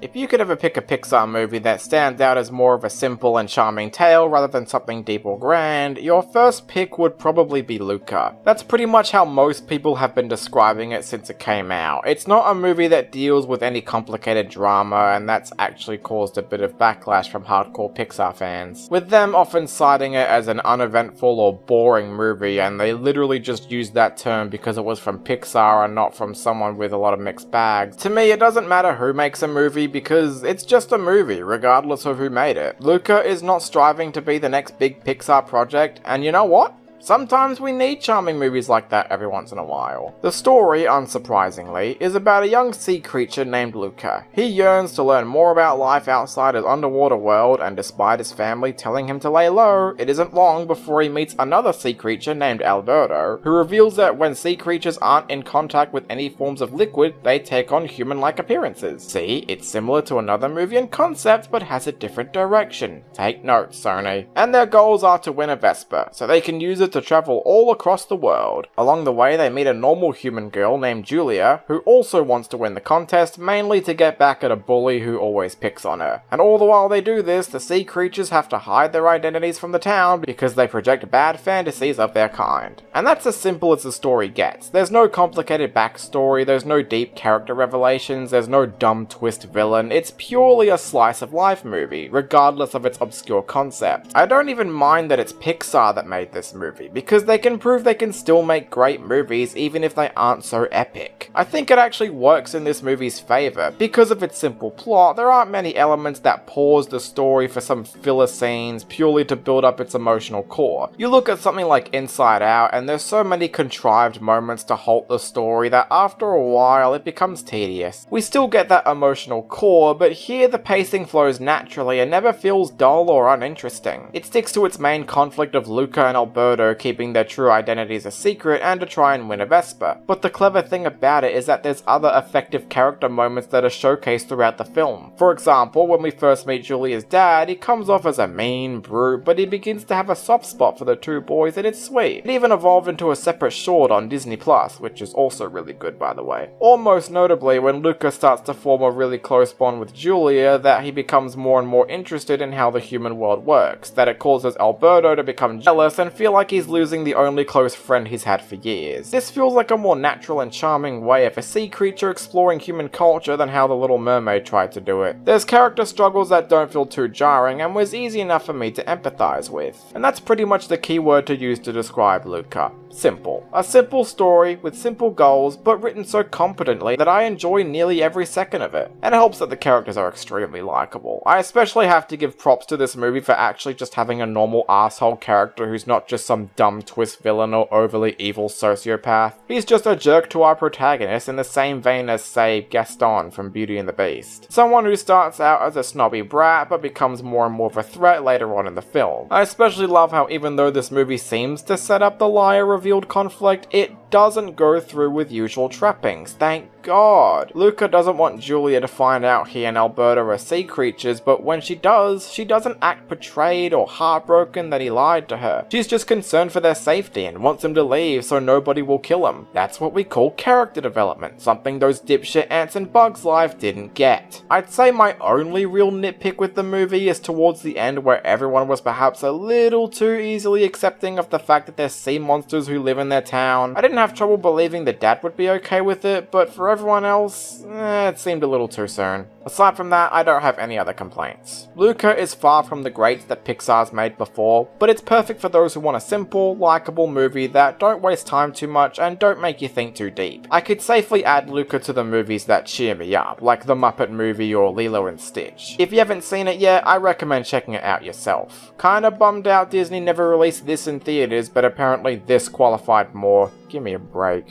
If you could ever pick a Pixar movie that stands out as more of a simple and charming tale rather than something deep or grand, your first pick would probably be Luca. That's pretty much how most people have been describing it since it came out. It's not a movie that deals with any complicated drama, and that's actually caused a bit of backlash from hardcore Pixar fans, with them often citing it as an uneventful or boring movie, and they literally just used that term because it was from Pixar and not from someone with a lot of mixed bags. To me, it doesn't matter who makes a movie because it's just a movie, regardless of who made it. Luca is not striving to be the next big Pixar project, and you know what? Sometimes we need charming movies like that every once in a while. The story, unsurprisingly, is about a young sea creature named Luca. He yearns to learn more about life outside his underwater world, and despite his family telling him to lay low, it isn't long before he meets another sea creature named Alberto, who reveals that when sea creatures aren't in contact with any forms of liquid, they take on human-like appearances. See, it's similar to another movie in concept, but has a different direction. Take notes, Sony. And their goals are to win a Vespa, so they can use it to travel all across the world. Along the way, they meet a normal human girl named Julia, who also wants to win the contest, mainly to get back at a bully who always picks on her. And all the while they do this, the sea creatures have to hide their identities from the town because they project bad fantasies of their kind. And that's as simple as the story gets. There's no complicated backstory, there's no deep character revelations, there's no dumb twist villain. It's purely a slice of life movie, regardless of its obscure concept. I don't even mind that it's Pixar that made this movie, because they can prove they can still make great movies even if they aren't so epic. I think it actually works in this movie's favour. Because of its simple plot, there aren't many elements that pause the story for some filler scenes purely to build up its emotional core. You look at something like Inside Out and there's so many contrived moments to halt the story that after a while it becomes tedious. We still get that emotional core, but here the pacing flows naturally and never feels dull or uninteresting. It sticks to its main conflict of Luca and Alberto keeping their true identities a secret and to try and win a Vespa. But the clever thing about it is that there's other effective character moments that are showcased throughout the film. For example, when we first meet Julia's dad, he comes off as a mean brute, but he begins to have a soft spot for the two boys and it's sweet. It even evolved into a separate short on Disney+, which is also really good by the way. Or most notably, when Luca starts to form a really close bond with Julia, that he becomes more and more interested in how the human world works, that it causes Alberto to become jealous and feel like he's losing the only close friend he's had for years. This feels like a more natural and charming way of a sea creature exploring human culture than how The Little Mermaid tried to do it. There's character struggles that don't feel too jarring and was easy enough for me to empathize with. And that's pretty much the key word to use to describe Luca. Simple. A simple story with simple goals, but written so competently that I enjoy nearly every second of it. And it helps that the characters are extremely likable. I especially have to give props to this movie for actually just having a normal asshole character who's not just some dumb twist villain or overly evil sociopath. He's just a jerk to our protagonist in the same vein as, say, Gaston from Beauty and the Beast. Someone who starts out as a snobby brat but becomes more and more of a threat later on in the film. I especially love how even though this movie seems to set up the liar revealed conflict, it doesn't go through with usual trappings, thank God. Luca doesn't want Julia to find out he and Alberto are sea creatures, but when she does, she doesn't act betrayed or heartbroken that he lied to her. She's just concerned for their safety and wants him to leave so nobody will kill him. That's what we call character development, something those dipshit ants and bugs life didn't get. I'd say my only real nitpick with the movie is towards the end where everyone was perhaps a little too easily accepting of the fact that there's sea monsters who live in their town. I didn't have trouble believing the dad would be okay with it, but for everyone else, it seemed a little too soon. Aside from that, I don't have any other complaints. Luca is far from the greats that Pixar's made before, but it's perfect for those who want a simple, likable movie that don't waste time too much and don't make you think too deep. I could safely add Luca to the movies that cheer me up, like The Muppet Movie or Lilo and Stitch. If you haven't seen it yet, I recommend checking it out yourself. Kinda bummed out Disney never released this in theaters, but apparently this qualified more. Give me a break.